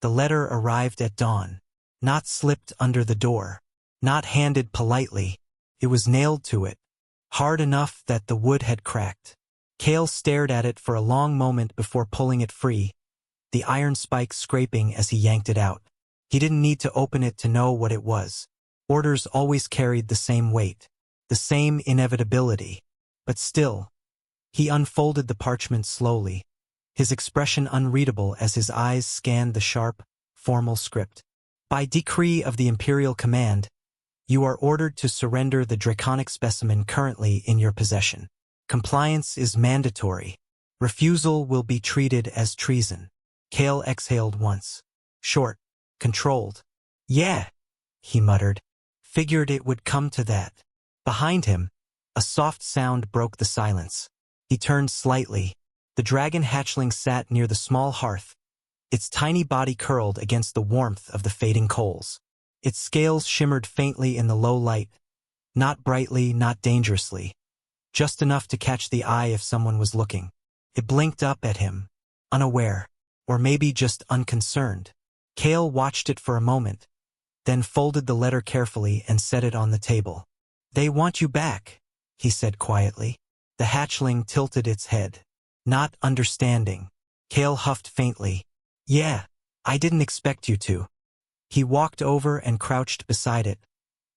The letter arrived at dawn. Not slipped under the door. Not handed politely. It was nailed to it. Hard enough that the wood had cracked. Cale stared at it for a long moment before pulling it free, the iron spike scraping as he yanked it out. He didn't need to open it to know what it was. Orders always carried the same weight, the same inevitability. But still, he unfolded the parchment slowly, his expression unreadable as his eyes scanned the sharp, formal script. By decree of the Imperial Command, you are ordered to surrender the draconic specimen currently in your possession. Compliance is mandatory. Refusal will be treated as treason. Cale exhaled once. Short, controlled. Yeah, he muttered. Figured it would come to that. Behind him, a soft sound broke the silence. He turned slightly. The dragon hatchling sat near the small hearth, its tiny body curled against the warmth of the fading coals. Its scales shimmered faintly in the low light, not brightly, not dangerously, just enough to catch the eye if someone was looking. It blinked up at him, unaware, or maybe just unconcerned. Cale watched it for a moment, then folded the letter carefully and set it on the table. They want you back, he said quietly. The hatchling tilted its head. Not understanding. Cale huffed faintly. Yeah, I didn't expect you to. He walked over and crouched beside it,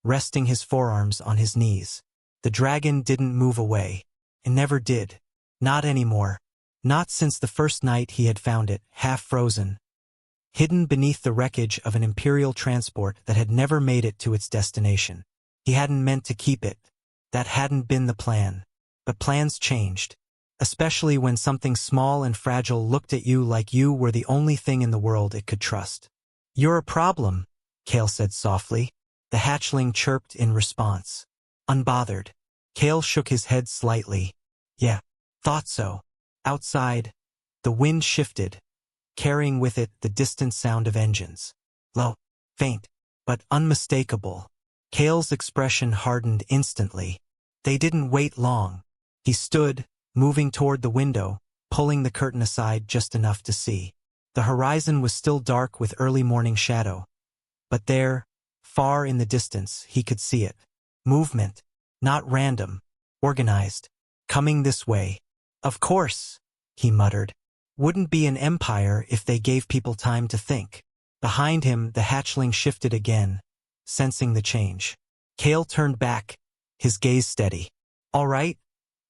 resting his forearms on his knees. The dragon didn't move away. It never did. Not anymore. Not since the first night he had found it, half frozen, hidden beneath the wreckage of an Imperial transport that had never made it to its destination. He hadn't meant to keep it. That hadn't been the plan. But plans changed. Especially when something small and fragile looked at you like you were the only thing in the world it could trust. You're a problem, Cale said softly. The hatchling chirped in response. Unbothered. Cale shook his head slightly. Yeah, thought so. Outside, the wind shifted, carrying with it the distant sound of engines. Low, faint, but unmistakable. Cale's expression hardened instantly. They didn't wait long. He stood, moving toward the window, pulling the curtain aside just enough to see. The horizon was still dark with early morning shadow. But there, far in the distance, he could see it. Movement. Not random. Organized. Coming this way. Of course, he muttered. Wouldn't be an empire if they gave people time to think. Behind him, the hatchling shifted again, sensing the change. Cale turned back, his gaze steady. All right,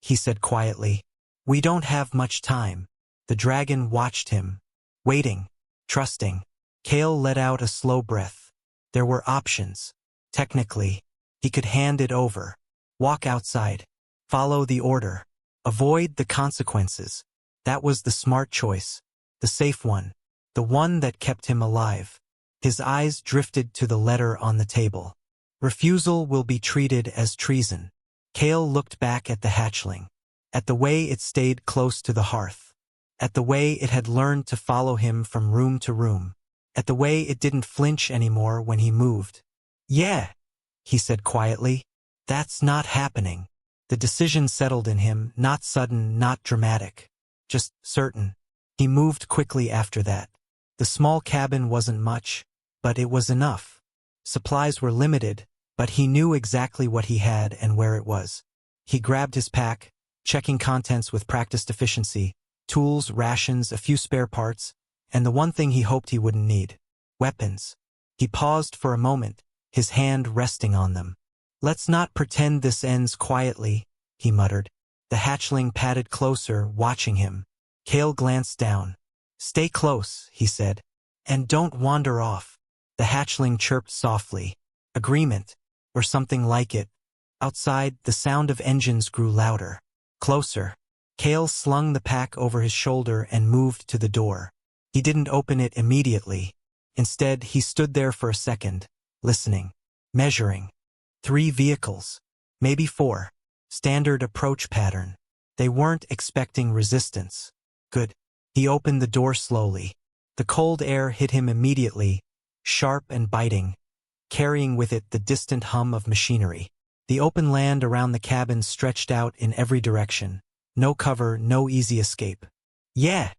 he said quietly. We don't have much time. The dragon watched him, waiting, trusting. Cale let out a slow breath. There were options. Technically, he could hand it over, walk outside, follow the order, avoid the consequences. That was the smart choice, the safe one, the one that kept him alive. His eyes drifted to the letter on the table. Refusal will be treated as treason. Cale looked back at the hatchling, at the way it stayed close to the hearth, at the way it had learned to follow him from room to room, at the way it didn't flinch anymore when he moved. Yeah, he said quietly. That's not happening. The decision settled in him, not sudden, not dramatic, just certain. He moved quickly after that. The small cabin wasn't much, but it was enough. Supplies were limited, but he knew exactly what he had and where it was. He grabbed his pack, checking contents with practiced efficiency, tools, rations, a few spare parts, and the one thing he hoped he wouldn't need, weapons. He paused for a moment, his hand resting on them. Let's not pretend this ends quietly, he muttered. The hatchling padded closer, watching him. Cale glanced down. Stay close, he said. And don't wander off. The hatchling chirped softly. Agreement, or something like it. Outside, the sound of engines grew louder. Closer. Cale slung the pack over his shoulder and moved to the door. He didn't open it immediately. Instead, he stood there for a second, listening, measuring. 3 vehicles. Maybe 4. Standard approach pattern. They weren't expecting resistance. Good. He opened the door slowly. The cold air hit him immediately, sharp and biting, carrying with it the distant hum of machinery. The open land around the cabin stretched out in every direction. No cover, no easy escape. Yeah,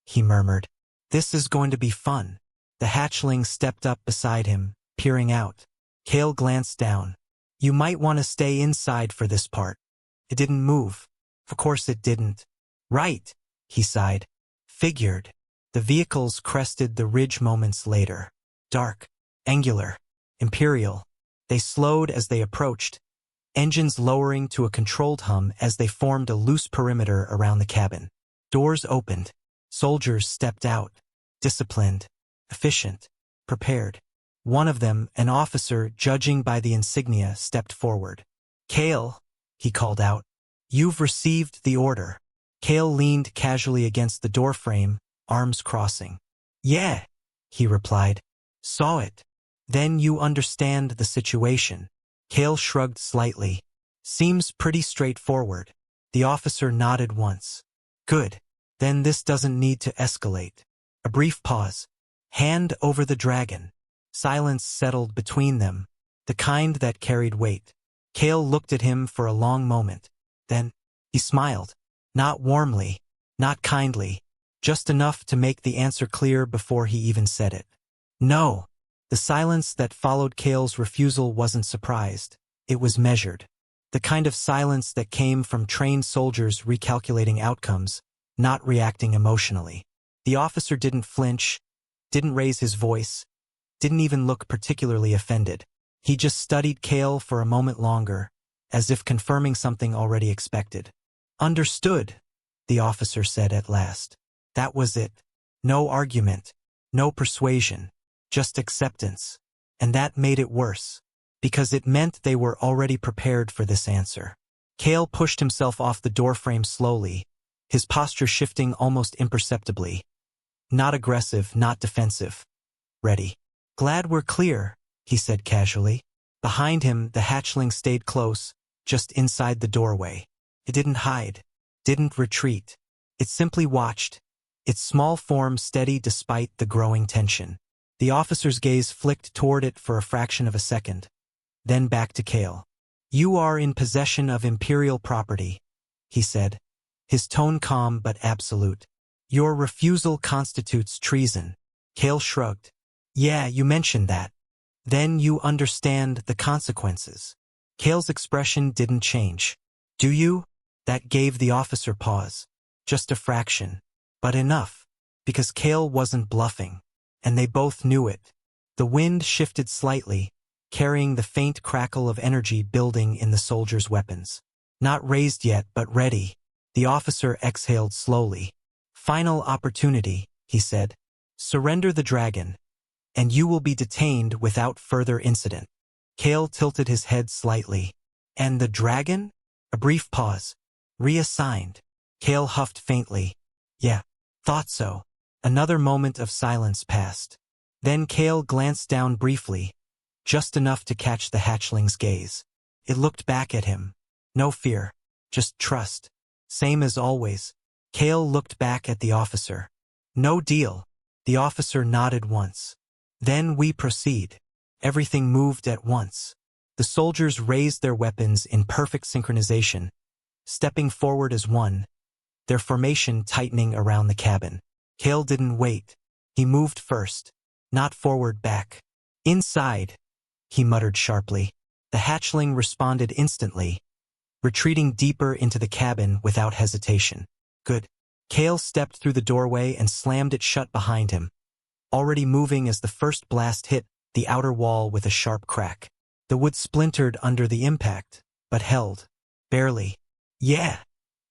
he murmured. This is going to be fun. The hatchling stepped up beside him, peering out. Kale glanced down. You might want to stay inside for this part. It didn't move. Of course it didn't. Right, he sighed. Figured. The vehicles crested the ridge moments later. Dark, angular, imperial. They slowed as they approached, engines lowering to a controlled hum as they formed a loose perimeter around the cabin. Doors opened. Soldiers stepped out. Disciplined, efficient, prepared. One of them, an officer judging by the insignia, stepped forward. Kale, he called out. You've received the order. Kale leaned casually against the doorframe, arms crossing. Yeah, he replied. Saw it. Then you understand the situation. Kale shrugged slightly. Seems pretty straightforward. The officer nodded once. Good. Then this doesn't need to escalate. A brief pause. Hand over the dragon. Silence settled between them, the kind that carried weight. Kale looked at him for a long moment. Then, he smiled. Not warmly, not kindly, just enough to make the answer clear before he even said it. No. The silence that followed Kale's refusal wasn't surprised. It was measured. The kind of silence that came from trained soldiers recalculating outcomes, not reacting emotionally. The officer didn't flinch, didn't raise his voice, didn't even look particularly offended. He just studied Kale for a moment longer, as if confirming something already expected. Understood, the officer said at last. That was it. No argument, no persuasion, just acceptance. And that made it worse, because it meant they were already prepared for this answer. Kale pushed himself off the doorframe slowly, his posture shifting almost imperceptibly. Not aggressive, not defensive. Ready. Glad we're clear, he said casually. Behind him, the hatchling stayed close, just inside the doorway. It didn't hide, didn't retreat. It simply watched, its small form steady despite the growing tension. The officer's gaze flicked toward it for a fraction of a second, then back to Kale. You are in possession of Imperial property, he said, his tone calm but absolute. Your refusal constitutes treason. Kale shrugged. Yeah, you mentioned that. Then you understand the consequences. Kale's expression didn't change. Do you? That gave the officer pause. Just a fraction. But enough. Because Kale wasn't bluffing. And they both knew it. The wind shifted slightly, carrying the faint crackle of energy building in the soldiers' weapons. Not raised yet, but ready. The officer exhaled slowly. Final opportunity, he said. Surrender the dragon, and you will be detained without further incident. Kale tilted his head slightly. And the dragon? A brief pause. Reassigned. Kale huffed faintly. Yeah, thought so. Another moment of silence passed. Then Kale glanced down briefly, just enough to catch the hatchling's gaze. It looked back at him. No fear, just trust. Same as always. Kale looked back at the officer. No deal. The officer nodded once. Then we proceed. Everything moved at once. The soldiers raised their weapons in perfect synchronization, stepping forward as one, their formation tightening around the cabin. Kale didn't wait. He moved first, not forward, back. Inside, he muttered sharply. The hatchling responded instantly, retreating deeper into the cabin without hesitation. Good. Kale stepped through the doorway and slammed it shut behind him, already moving as the first blast hit the outer wall with a sharp crack. The wood splintered under the impact, but held. Barely. Yeah,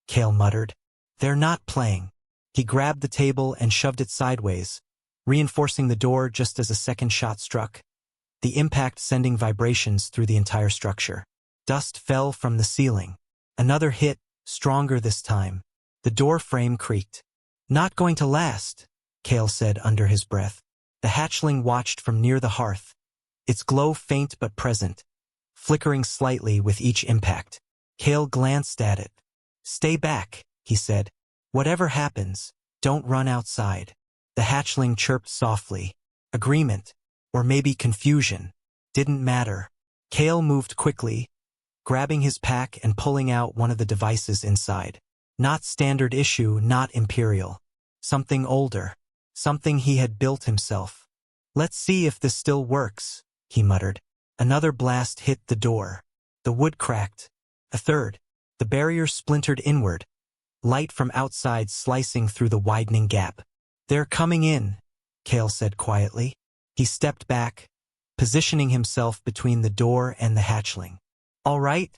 Kale muttered. They're not playing. He grabbed the table and shoved it sideways, reinforcing the door just as a second shot struck, the impact sending vibrations through the entire structure. Dust fell from the ceiling. Another hit, stronger this time. The door frame creaked. Not going to last, Kale said under his breath. The hatchling watched from near the hearth, its glow faint but present, flickering slightly with each impact. Kale glanced at it. Stay back, he said. Whatever happens, don't run outside. The hatchling chirped softly. Agreement, or maybe confusion. Didn't matter. Kale moved quickly, grabbing his pack and pulling out one of the devices inside. Not standard issue, not Imperial. Something older. Something he had built himself. Let's see if this still works, he muttered. Another blast hit the door. The wood cracked. A third. The barrier splintered inward, light from outside slicing through the widening gap. They're coming in, Cale said quietly. He stepped back, positioning himself between the door and the hatchling. All right,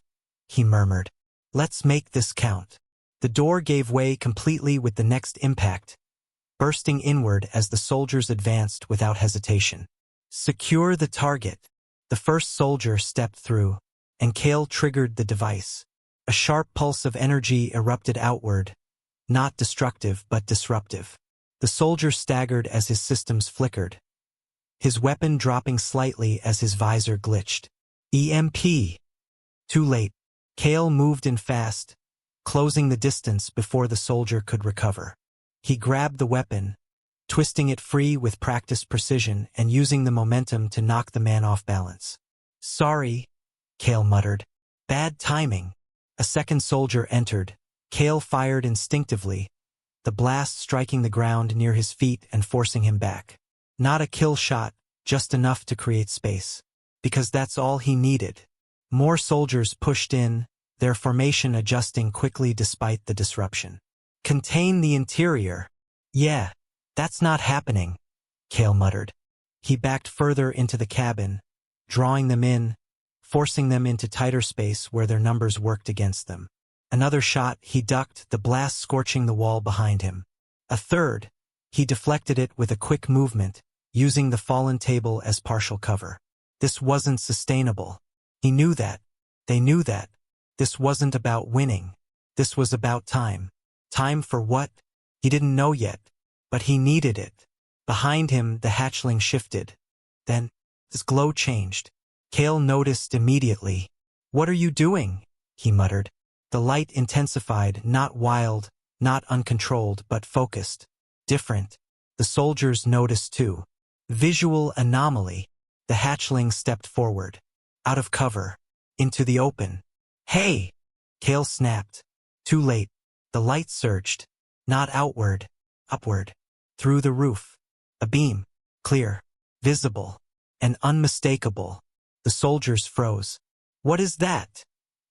he murmured. Let's make this count. The door gave way completely with the next impact, bursting inward as the soldiers advanced without hesitation. Secure the target. The first soldier stepped through, and Cale triggered the device. A sharp pulse of energy erupted outward, not destructive but disruptive. The soldier staggered as his systems flickered, his weapon dropping slightly as his visor glitched. EMP. Too late. Cale moved in fast, closing the distance before the soldier could recover. He grabbed the weapon, twisting it free with practiced precision and using the momentum to knock the man off balance. Sorry, Cale muttered. Bad timing. A second soldier entered. Cale fired instinctively, the blast striking the ground near his feet and forcing him back. Not a kill shot, just enough to create space. Because that's all he needed. More soldiers pushed in, their formation adjusting quickly despite the disruption. Contain the interior. Yeah, that's not happening, Cale muttered. He backed further into the cabin, drawing them in, forcing them into tighter space where their numbers worked against them. Another shot, he ducked, the blast scorching the wall behind him. A third, he deflected it with a quick movement, using the fallen table as partial cover. This wasn't sustainable. He knew that. They knew that. This wasn't about winning. This was about time. Time for what? He didn't know yet, but he needed it. Behind him, the hatchling shifted. Then, his glow changed. Cale noticed immediately. What are you doing? He muttered. The light intensified, not wild, not uncontrolled, but focused. Different. The soldiers noticed too. Visual anomaly. The hatchling stepped forward. Out of cover. Into the open. Hey! Cale snapped. Too late. The light surged. Not outward. Upward. Through the roof. A beam. Clear. Visible. And unmistakable. The soldiers froze. What is that?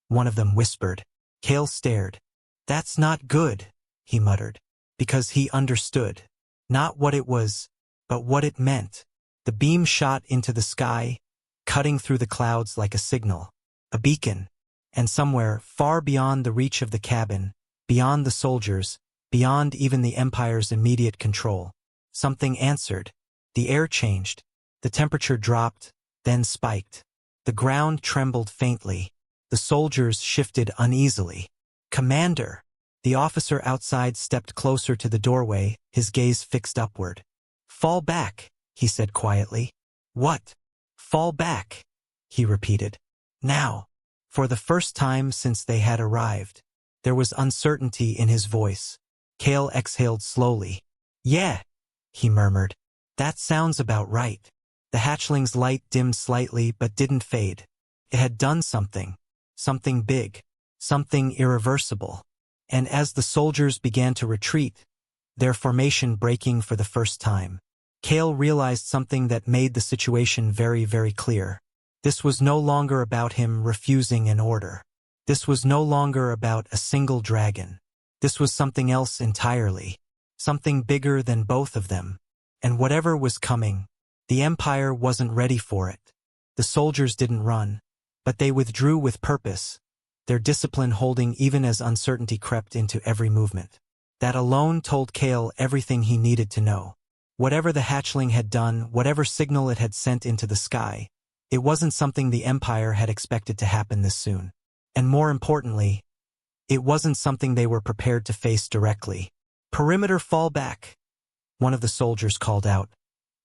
One of them whispered. Cale stared. That's not good, he muttered. Because he understood. Not what it was, but what it meant. The beam shot into the sky, cutting through the clouds like a signal. A beacon. And somewhere, far beyond the reach of the cabin, beyond the soldiers, beyond even the Empire's immediate control, something answered. The air changed. The temperature dropped, then spiked. The ground trembled faintly. The soldiers shifted uneasily. Commander! The officer outside stepped closer to the doorway, his gaze fixed upward. Fall back, he said quietly. What? Fall back, he repeated. Now. For the first time since they had arrived. There was uncertainty in his voice. Cale exhaled slowly. Yeah, he murmured. That sounds about right. The hatchling's light dimmed slightly but didn't fade. It had done something. Something big. Something irreversible. And as the soldiers began to retreat, their formation breaking for the first time, Cale realized something that made the situation very, very clear. This was no longer about him refusing an order. This was no longer about a single dragon. This was something else entirely. Something bigger than both of them. And whatever was coming, the Empire wasn't ready for it. The soldiers didn't run, but they withdrew with purpose, their discipline holding even as uncertainty crept into every movement. That alone told Cale everything he needed to know. Whatever the hatchling had done, whatever signal it had sent into the sky, it wasn't something the Empire had expected to happen this soon. And more importantly, it wasn't something they were prepared to face directly. Perimeter fall back, one of the soldiers called out,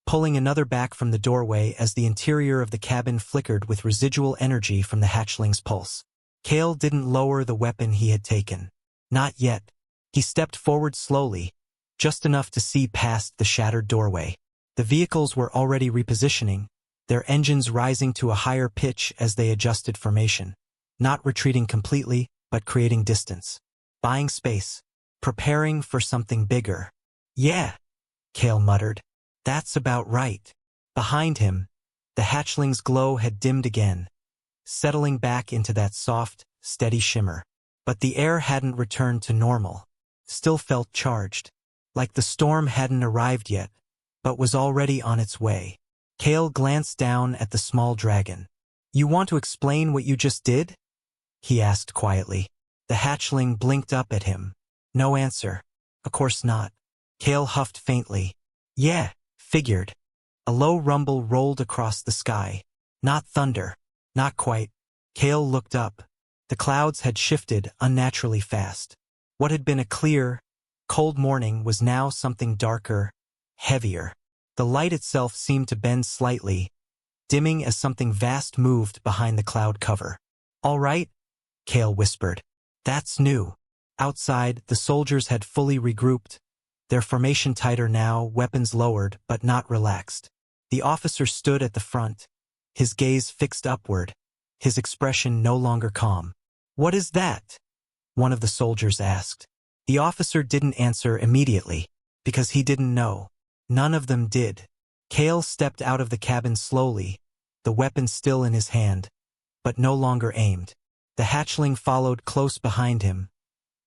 pulling another back from the doorway as the interior of the cabin flickered with residual energy from the hatchling's pulse. Cale didn't lower the weapon he had taken. Not yet. He stepped forward slowly, just enough to see past the shattered doorway. The vehicles were already repositioning, their engines rising to a higher pitch as they adjusted formation. Not retreating completely, but creating distance. Buying space. Preparing for something bigger. Yeah, Cale muttered. That's about right. Behind him, the hatchling's glow had dimmed again, settling back into that soft, steady shimmer. But the air hadn't returned to normal. Still felt charged. Like the storm hadn't arrived yet, but was already on its way. Kale glanced down at the small dragon. "You want to explain what you just did?" he asked quietly. The hatchling blinked up at him. No answer. "Of course not." Kale huffed faintly. "Yeah, figured." A low rumble rolled across the sky. Not thunder. Not quite. Kale looked up. The clouds had shifted unnaturally fast. What had been a clear, cold morning was now something darker, heavier. The light itself seemed to bend slightly, dimming as something vast moved behind the cloud cover. "All right?" Kale whispered. "That's new." Outside, the soldiers had fully regrouped, their formation tighter now, weapons lowered but not relaxed. The officer stood at the front, his gaze fixed upward, his expression no longer calm. "What is that?" one of the soldiers asked. The officer didn't answer immediately, because he didn't know. None of them did. Kale stepped out of the cabin slowly, the weapon still in his hand, but no longer aimed. The hatchling followed close behind him,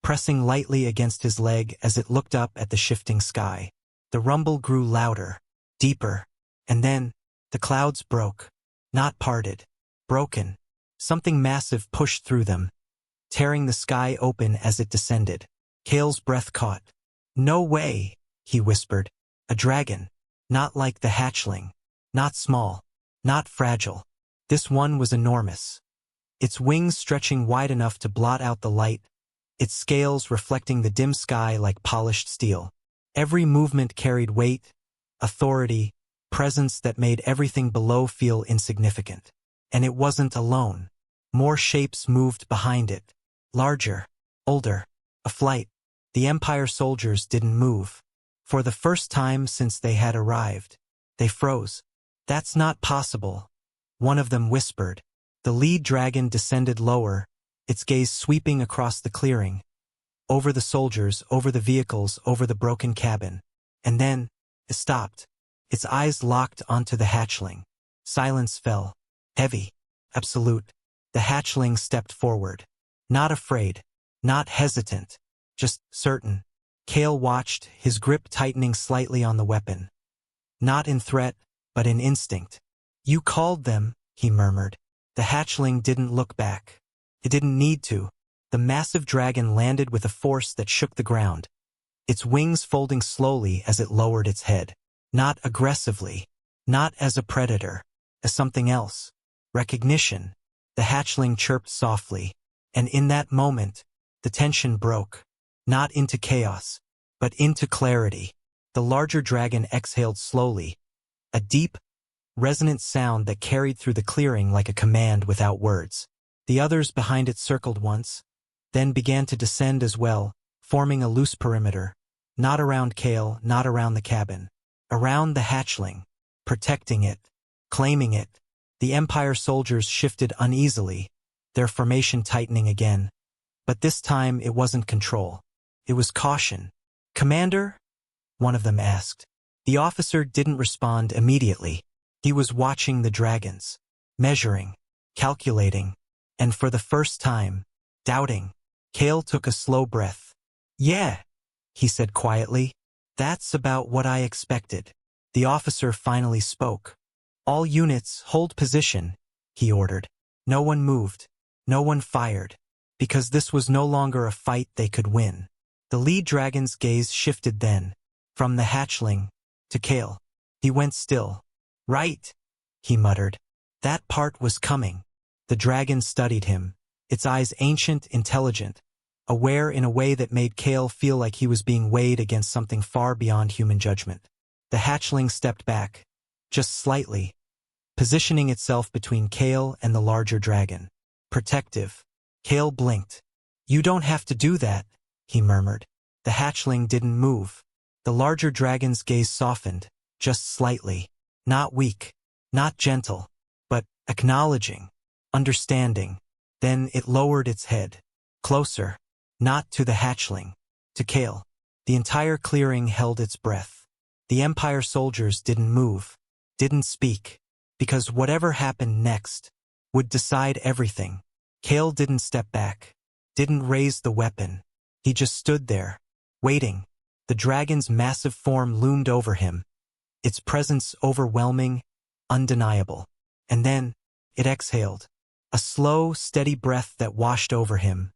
pressing lightly against his leg as it looked up at the shifting sky. The rumble grew louder, deeper, and then the clouds broke. Not parted. Broken. Something massive pushed through them, tearing the sky open as it descended. Kale's breath caught. "No way," he whispered. "A dragon. Not like the hatchling. Not small. Not fragile. This one was enormous. Its wings stretching wide enough to blot out the light, its scales reflecting the dim sky like polished steel. Every movement carried weight, authority, presence that made everything below feel insignificant. And it wasn't alone. More shapes moved behind it. Larger, older, a flight. The Empire soldiers didn't move. For the first time since they had arrived, they froze. "That's not possible," one of them whispered. The lead dragon descended lower, its gaze sweeping across the clearing, over the soldiers, over the vehicles, over the broken cabin. And then, it stopped. Its eyes locked onto the hatchling. Silence fell. Heavy. Absolute. The hatchling stepped forward. Not afraid. Not hesitant. Just certain. Kale watched, his grip tightening slightly on the weapon. Not in threat, but in instinct. "You called them," he murmured. The hatchling didn't look back. It didn't need to. The massive dragon landed with a force that shook the ground, its wings folding slowly as it lowered its head. Not aggressively. Not as a predator. As something else. Recognition. The hatchling chirped softly. And in that moment, the tension broke. Not into chaos, but into clarity. The larger dragon exhaled slowly, a deep, resonant sound that carried through the clearing like a command without words. The others behind it circled once, then began to descend as well, forming a loose perimeter. Not around Kale, not around the cabin. Around the hatchling. Protecting it. Claiming it. The Empire soldiers shifted uneasily, their formation tightening again. But this time it wasn't control. It was caution. "Commander?" one of them asked. The officer didn't respond immediately. He was watching the dragons. Measuring. Calculating. And for the first time, doubting. Kale took a slow breath. "Yeah," he said quietly. "That's about what I expected." The officer finally spoke. "All units, hold position," he ordered. No one moved. No one fired. Because this was no longer a fight they could win. The lead dragon's gaze shifted then, from the hatchling to Kale. He went still. "Right," he muttered. That part was coming. The dragon studied him, its eyes ancient, intelligent, aware in a way that made Kale feel like he was being weighed against something far beyond human judgment. The hatchling stepped back, just slightly, positioning itself between Kale and the larger dragon. Protective. Kale blinked. "You don't have to do that," he murmured. The hatchling didn't move. The larger dragon's gaze softened, just slightly. Not weak, not gentle, but acknowledging, understanding. Then it lowered its head. Closer. Not to the hatchling. To Kale. The entire clearing held its breath. The Empire soldiers didn't move. didn't speak, because whatever happened next would decide everything. Kale didn't step back, didn't raise the weapon. He just stood there, waiting. The dragon's massive form loomed over him, its presence overwhelming, undeniable. And then, it exhaled. A slow, steady breath that washed over him.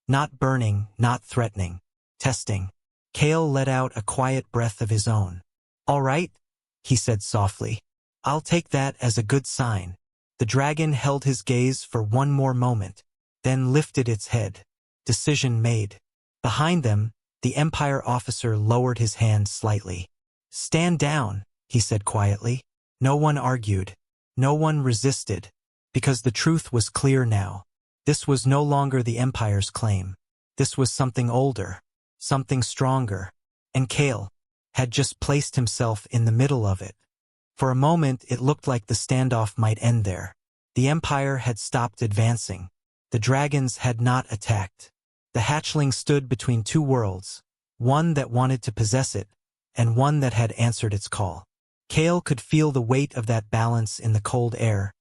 Not burning, not threatening. Testing. Kale let out a quiet breath of his own. "All right," he said softly. "I'll take that as a good sign." The dragon held his gaze for one more moment, then lifted its head. Decision made. Behind them, the Empire officer lowered his hand slightly. "Stand down," he said quietly. No one argued. No one resisted. Because the truth was clear now. This was no longer the Empire's claim. This was something older, something stronger. And Kale had just placed himself in the middle of it. For a moment it looked like the standoff might end there. The Empire had stopped advancing. The dragons had not attacked. The hatchling stood between two worlds, one that wanted to possess it, and one that had answered its call. Kale could feel the weight of that balance in the cold air,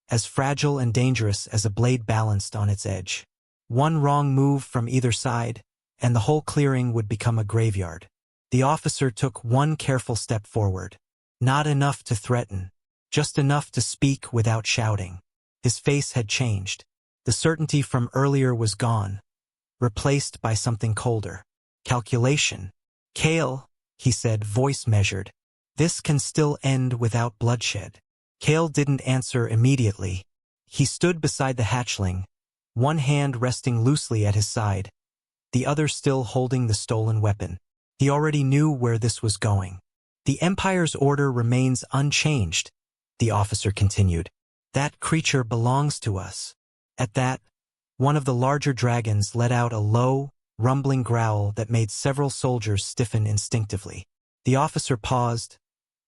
as fragile and dangerous as a blade balanced on its edge. One wrong move from either side, and the whole clearing would become a graveyard. The officer took one careful step forward. Not enough to threaten, just enough to speak without shouting. His face had changed. The certainty from earlier was gone, replaced by something colder. Calculation. "Kale," he said, voice measured. "This can still end without bloodshed." Kale didn't answer immediately. He stood beside the hatchling, one hand resting loosely at his side, the other still holding the stolen weapon. He already knew where this was going. "The Empire's order remains unchanged," the officer continued. "That creature belongs to us." At that, one of the larger dragons let out a low, rumbling growl that made several soldiers stiffen instinctively. The officer paused,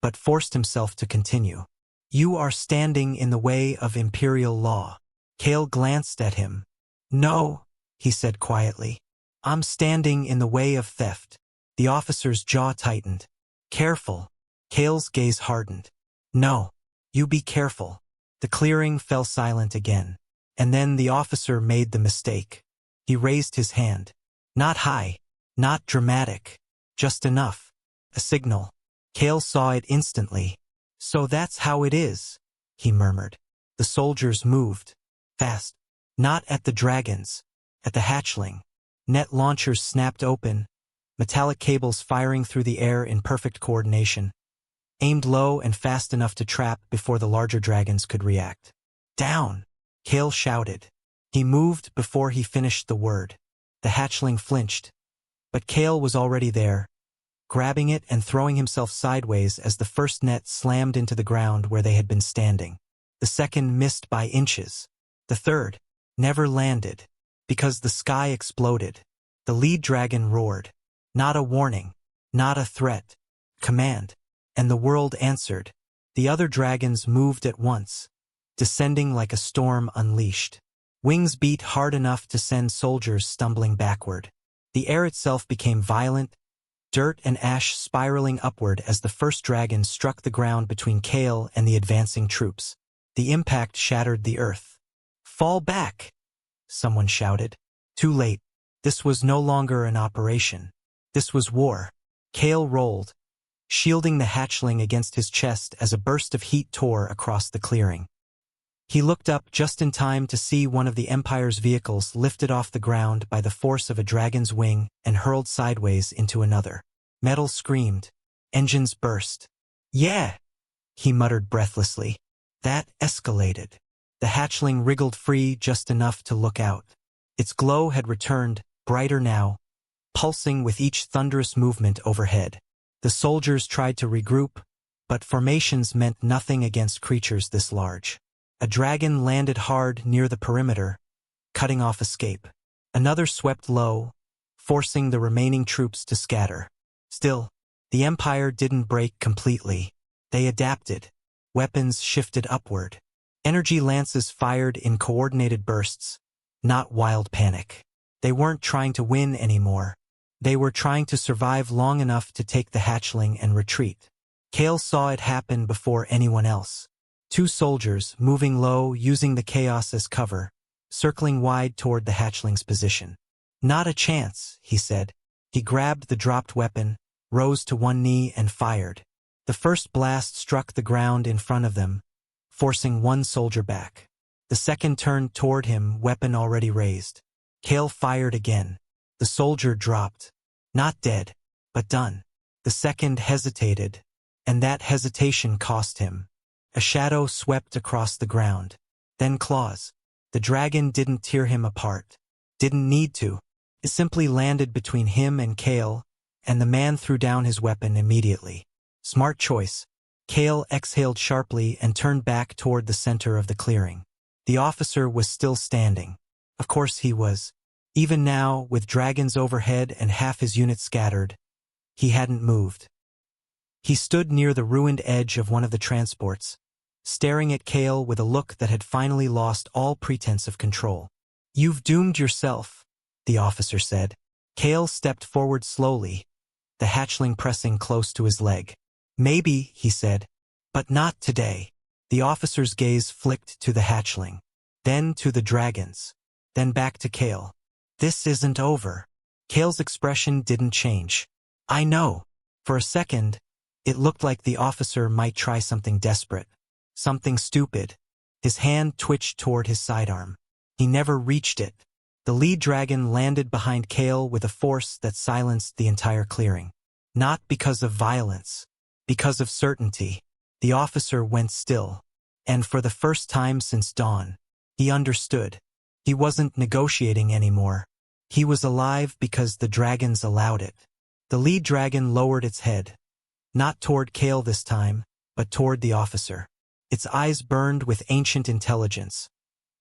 but forced himself to continue. "You are standing in the way of Imperial law." Kale glanced at him. "No," he said quietly. "I'm standing in the way of theft." The officer's jaw tightened. "Careful." Kale's gaze hardened. "No. You be careful." The clearing fell silent again. And then the officer made the mistake. He raised his hand. Not high, not dramatic, just enough. A signal. Kale saw it instantly. "So that's how it is," he murmured. The soldiers moved. Fast. Not at the dragons. At the hatchling. Net launchers snapped open, metallic cables firing through the air in perfect coordination, aimed low and fast enough to trap before the larger dragons could react. "Down!" Kale shouted. He moved before he finished the word. The hatchling flinched, but Kale was already there, grabbing it and throwing himself sideways as the first net slammed into the ground where they had been standing. The second missed by inches. The third never landed, because the sky exploded. The lead dragon roared. Not a warning, not a threat. Command. And the world answered. The other dragons moved at once, descending like a storm unleashed. Wings beat hard enough to send soldiers stumbling backward. The air itself became violent, dirt and ash spiraling upward as the first dragon struck the ground between Kale and the advancing troops. The impact shattered the earth. "Fall back!" someone shouted. Too late. This was no longer an operation. This was war. Kale rolled, shielding the hatchling against his chest as a burst of heat tore across the clearing. He looked up just in time to see one of the Empire's vehicles lifted off the ground by the force of a dragon's wing and hurled sideways into another. Metal screamed. Engines burst. "Yeah!" he muttered breathlessly. That escalated. The hatchling wriggled free just enough to look out. Its glow had returned, brighter now, pulsing with each thunderous movement overhead. The soldiers tried to regroup, but formations meant nothing against creatures this large. A dragon landed hard near the perimeter, cutting off escape. Another swept low, forcing the remaining troops to scatter. Still, the Empire didn't break completely. They adapted. Weapons shifted upward. Energy lances fired in coordinated bursts, not wild panic. They weren't trying to win anymore. They were trying to survive long enough to take the hatchling and retreat. Kale saw it happen before anyone else. Two soldiers, moving low, using the chaos as cover, circling wide toward the hatchling's position. Not a chance, he said. He grabbed the dropped weapon, rose to one knee and fired. The first blast struck the ground in front of them, forcing one soldier back. The second turned toward him, weapon already raised. Kale fired again. The soldier dropped. Not dead, but done. The second hesitated, and that hesitation cost him. A shadow swept across the ground. Then claws. The dragon didn't tear him apart. Didn't need to. It simply landed between him and Kale, and the man threw down his weapon immediately. Smart choice. Kale exhaled sharply and turned back toward the center of the clearing. The officer was still standing. Of course he was. Even now, with dragons overhead and half his unit scattered, he hadn't moved. He stood near the ruined edge of one of the transports, staring at Kale with a look that had finally lost all pretense of control. "You've doomed yourself," the officer said. Kale stepped forward slowly, the hatchling pressing close to his leg. "Maybe," he said, "but not today." The officer's gaze flicked to the hatchling, then to the dragons, then back to Kale. "This isn't over." Kale's expression didn't change. "I know." For a second, it looked like the officer might try something desperate, something stupid. His hand twitched toward his sidearm. He never reached it. The lead dragon landed behind Kale with a force that silenced the entire clearing. Not because of violence, because of certainty. The officer went still, and for the first time since dawn, he understood. He wasn't negotiating anymore. He was alive because the dragons allowed it. The lead dragon lowered its head, not toward Kale this time, but toward the officer. Its eyes burned with ancient intelligence,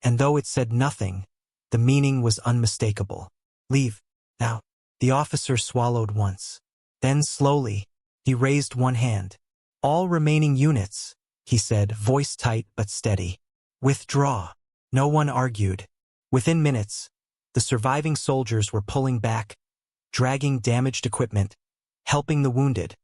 and though it said nothing, the meaning was unmistakable. "Leave, now." The officer swallowed once. Then slowly, he raised one hand. "All remaining units," he said, voice tight but steady. "Withdraw." No one argued. Within minutes, the surviving soldiers were pulling back, dragging damaged equipment, helping the wounded,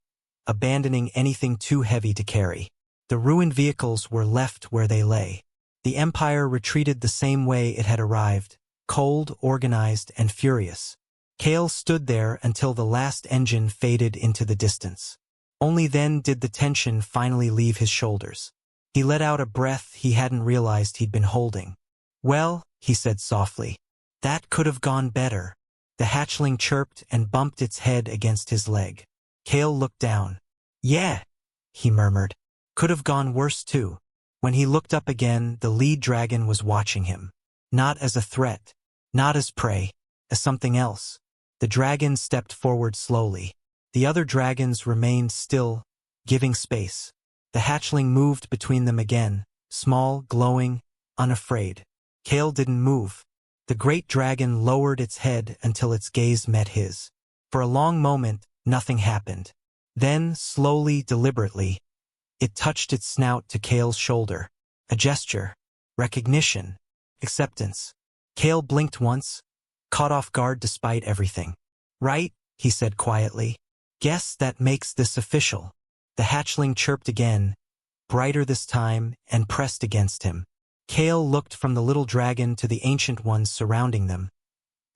abandoning anything too heavy to carry. The ruined vehicles were left where they lay. The Empire retreated the same way it had arrived, cold, organized, and furious. Kale stood there until the last engine faded into the distance. Only then did the tension finally leave his shoulders. He let out a breath he hadn't realized he'd been holding. "Well," he said softly, "that could have gone better." The hatchling chirped and bumped its head against his leg. Kale looked down. "Yeah," he murmured. "Could have gone worse too." When he looked up again, the lead dragon was watching him. Not as a threat, not as prey, as something else. The dragon stepped forward slowly. The other dragons remained still, giving space. The hatchling moved between them again, small, glowing, unafraid. Kale didn't move. The great dragon lowered its head until its gaze met his. For a long moment, nothing happened. Then, slowly, deliberately, it touched its snout to Kale's shoulder. A gesture. Recognition. Acceptance. Kale blinked once, caught off guard despite everything. "Right," he said quietly. "Guess that makes this official." The hatchling chirped again, brighter this time, and pressed against him. Kale looked from the little dragon to the ancient ones surrounding them,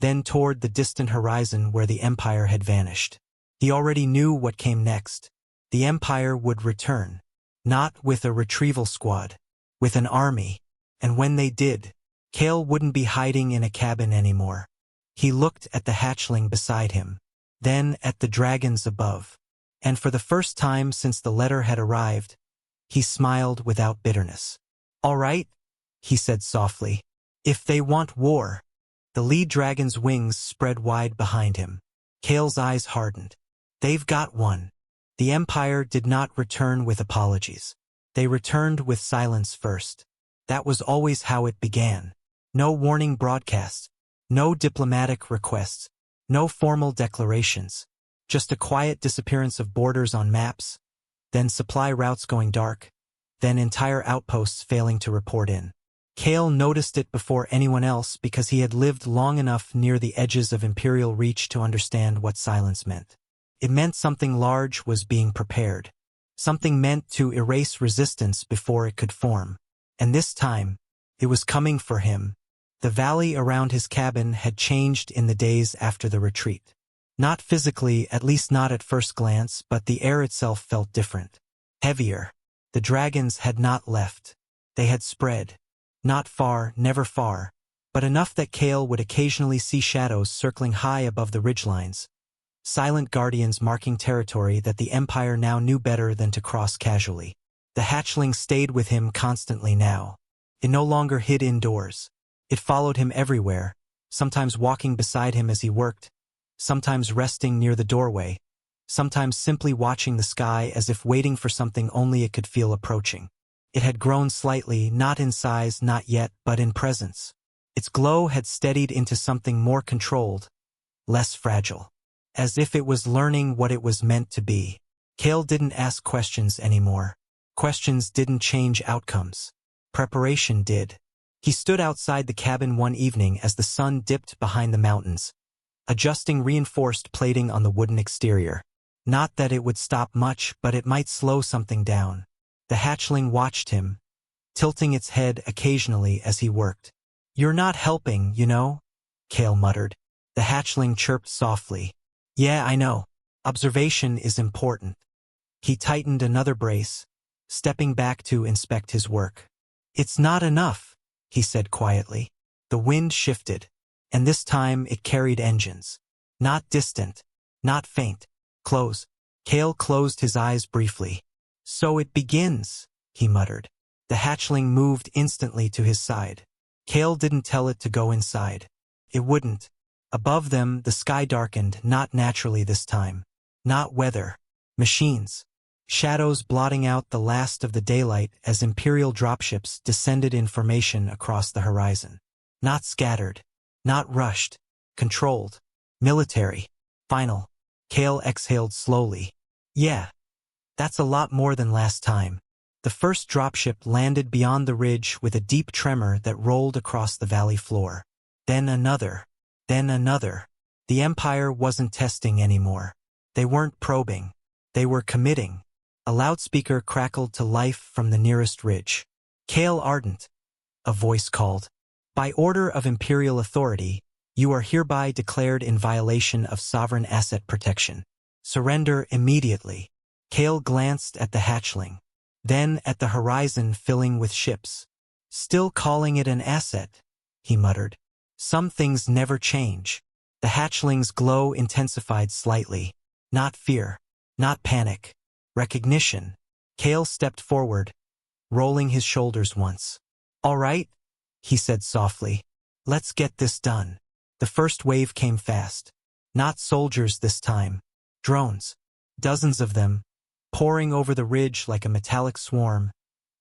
then toward the distant horizon where the Empire had vanished. He already knew what came next. The Empire would return. Not with a retrieval squad, with an army. And when they did, Kale wouldn't be hiding in a cabin anymore. He looked at the hatchling beside him, then at the dragons above. And for the first time since the letter had arrived, he smiled without bitterness. "All right," he said softly. "If they want war." The lead dragon's wings spread wide behind him. Kale's eyes hardened. "They've got one." The Empire did not return with apologies. They returned with silence first. That was always how it began. No warning broadcasts, no diplomatic requests, no formal declarations. Just a quiet disappearance of borders on maps, then supply routes going dark, then entire outposts failing to report in. Kale noticed it before anyone else because he had lived long enough near the edges of Imperial reach to understand what silence meant. It meant something large was being prepared. Something meant to erase resistance before it could form. And this time, it was coming for him. The valley around his cabin had changed in the days after the retreat. Not physically, at least not at first glance, but the air itself felt different. Heavier. The dragons had not left. They had spread. Not far, never far, but enough that Kale would occasionally see shadows circling high above the ridgelines. Silent guardians marking territory that the Empire now knew better than to cross casually. The hatchling stayed with him constantly now. It no longer hid indoors. It followed him everywhere, sometimes walking beside him as he worked, sometimes resting near the doorway, sometimes simply watching the sky as if waiting for something only it could feel approaching. It had grown slightly, not in size, not yet, but in presence. Its glow had steadied into something more controlled, less fragile. As if it was learning what it was meant to be. Kale didn't ask questions anymore. Questions didn't change outcomes. Preparation did. He stood outside the cabin one evening as the sun dipped behind the mountains, adjusting reinforced plating on the wooden exterior. Not that it would stop much, but it might slow something down. The hatchling watched him, tilting its head occasionally as he worked. "You're not helping, you know," Kale muttered. The hatchling chirped softly. "Yeah, I know. Observation is important." He tightened another brace, stepping back to inspect his work. "It's not enough," he said quietly. The wind shifted, and this time it carried engines. Not distant, not faint. Close. Kale closed his eyes briefly. "So it begins," he muttered. The hatchling moved instantly to his side. Kale didn't tell it to go inside. It wouldn't. Above them, the sky darkened, not naturally this time. Not weather. Machines. Shadows blotting out the last of the daylight as Imperial dropships descended in formation across the horizon. Not scattered. Not rushed. Controlled. Military. Final. Kale exhaled slowly. "Yeah. That's a lot more than last time." The first dropship landed beyond the ridge with a deep tremor that rolled across the valley floor. Then another. Then another. The Empire wasn't testing anymore. They weren't probing. They were committing. A loudspeaker crackled to life from the nearest ridge. "Kale Ardent," a voice called. "By order of Imperial authority, you are hereby declared in violation of sovereign asset protection. Surrender immediately." Kale glanced at the hatchling, then at the horizon filling with ships. "Still calling it an asset," he muttered. "Some things never change." The hatchling's glow intensified slightly. Not fear. Not panic. Recognition. Kale stepped forward, rolling his shoulders once. "All right," he said softly. "Let's get this done." The first wave came fast. Not soldiers this time. Drones. Dozens of them, pouring over the ridge like a metallic swarm,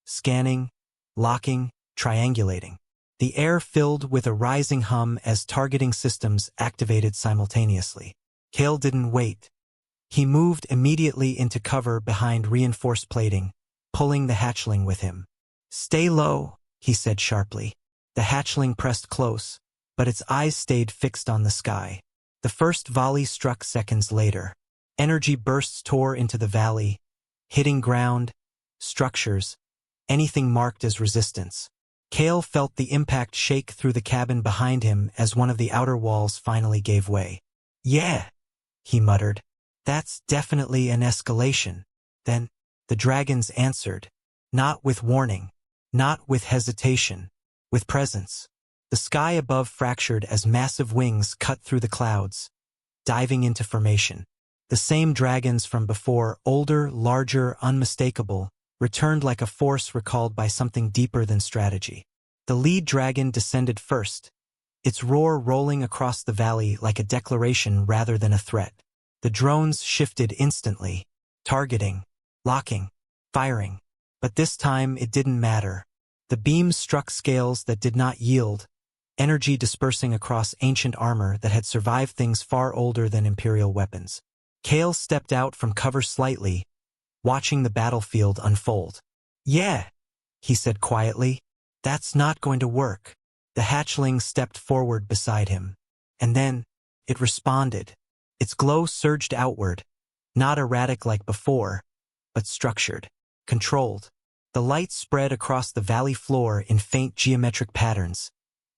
scanning, locking, triangulating. The air filled with a rising hum as targeting systems activated simultaneously. Kale didn't wait. He moved immediately into cover behind reinforced plating, pulling the hatchling with him. "Stay low," he said sharply. The hatchling pressed close, but its eyes stayed fixed on the sky. The first volley struck seconds later. Energy bursts tore into the valley, hitting ground, structures, anything marked as resistance. Kale felt the impact shake through the cabin behind him as one of the outer walls finally gave way. "Yeah," he muttered. "That's definitely an escalation." Then, the dragons answered. Not with warning. Not with hesitation. With presence. The sky above fractured as massive wings cut through the clouds, diving into formation. The same dragons from before, older, larger, unmistakable, returned like a force recalled by something deeper than strategy. The lead dragon descended first, its roar rolling across the valley like a declaration rather than a threat. The drones shifted instantly, targeting, locking, firing. But this time it didn't matter. The beams struck scales that did not yield, energy dispersing across ancient armor that had survived things far older than Imperial weapons. Kale stepped out from cover slightly, watching the battlefield unfold. "Yeah," he said quietly. "That's not going to work." The hatchling stepped forward beside him. And then, it responded. Its glow surged outward, not erratic like before, but structured, controlled. The light spread across the valley floor in faint geometric patterns,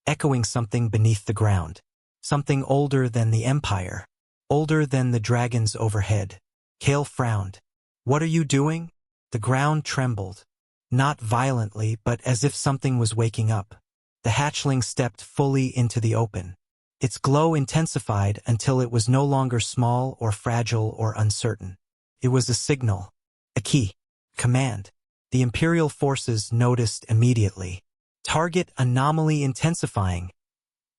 echoing something beneath the ground. Something older than the Empire, older than the dragons overhead. Kale frowned. "What are you doing?" The ground trembled. Not violently, but as if something was waking up. The hatchling stepped fully into the open. Its glow intensified until it was no longer small or fragile or uncertain. It was a signal, a key, command. The Imperial forces noticed immediately. "Target anomaly intensifying,"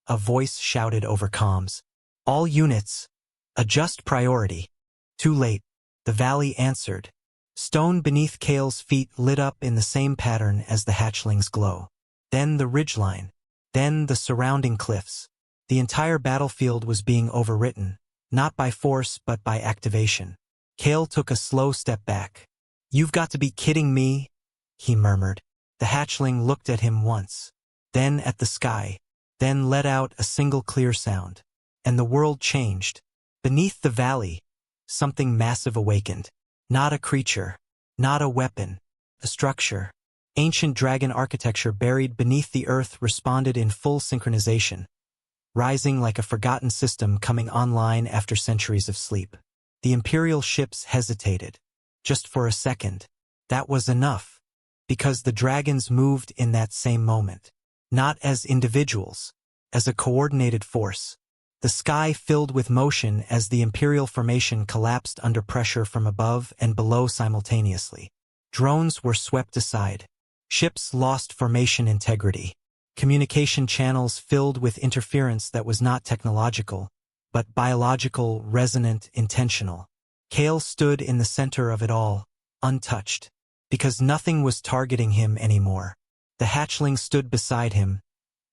a voice shouted over comms. "All units, adjust priority." Too late. The valley answered. Stone beneath Kale's feet lit up in the same pattern as the hatchling's glow. Then the ridgeline. Then the surrounding cliffs. The entire battlefield was being overwritten, not by force but by activation. Kale took a slow step back. "You've got to be kidding me," he murmured. The hatchling looked at him once, then at the sky, then let out a single clear sound. And the world changed. Beneath the valley, something massive awakened. Not a creature, not a weapon, a structure. Ancient dragon architecture buried beneath the earth responded in full synchronization, rising like a forgotten system coming online after centuries of sleep. The Imperial ships hesitated. Just for a second. That was enough, because the dragons moved in that same moment. Not as individuals, as a coordinated force. The sky filled with motion as the Imperial formation collapsed under pressure from above and below simultaneously. Drones were swept aside. Ships lost formation integrity. Communication channels filled with interference that was not technological, but biological, resonant, intentional. Kale stood in the center of it all, untouched, because nothing was targeting him anymore. The hatchling stood beside him,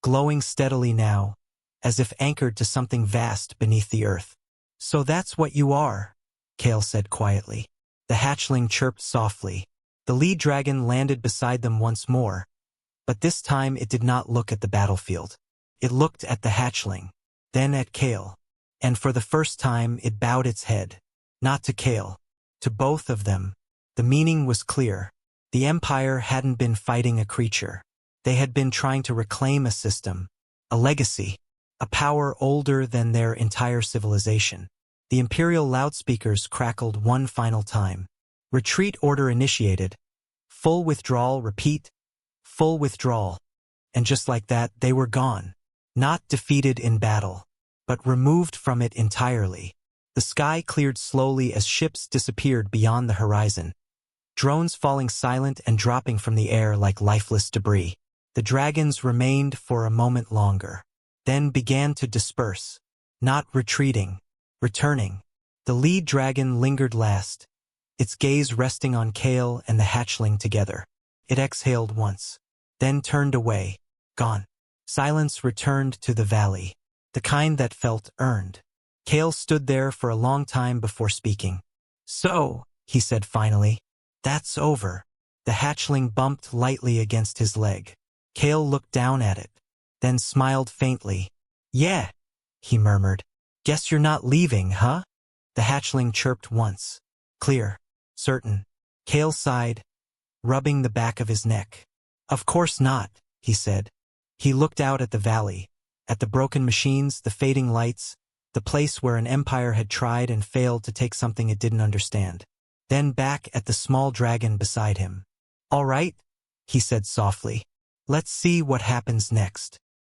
glowing steadily now, as if anchored to something vast beneath the earth. "So that's what you are," Kale said quietly. The hatchling chirped softly. The lead dragon landed beside them once more, but this time it did not look at the battlefield. It looked at the hatchling, then at Kale, and for the first time it bowed its head. Not to Kale, to both of them. The meaning was clear. The Empire hadn't been fighting a creature. They had been trying to reclaim a system, a legacy, a power older than their entire civilization. The Imperial loudspeakers crackled one final time. Retreat order initiated. Full withdrawal, repeat. Full withdrawal. And just like that, they were gone. Not defeated in battle, but removed from it entirely. The sky cleared slowly as ships disappeared beyond the horizon. Drones falling silent and dropping from the air like lifeless debris. The dragons remained for a moment longer, then began to disperse. Not retreating, returning. The lead dragon lingered last, its gaze resting on Kale and the hatchling together. It exhaled once, then turned away, gone. Silence returned to the valley, the kind that felt earned. Kale stood there for a long time before speaking. "So," he said finally, "that's over." The hatchling bumped lightly against his leg. Kale looked down at it, then smiled faintly. "Yeah," he murmured. "Guess you're not leaving, huh?" The hatchling chirped once. Clear, certain. Kale sighed, rubbing the back of his neck. "Of course not," he said. He looked out at the valley, at the broken machines, the fading lights, the place where an empire had tried and failed to take something it didn't understand. Then back at the small dragon beside him. "All right," he said softly. "Let's see what happens next."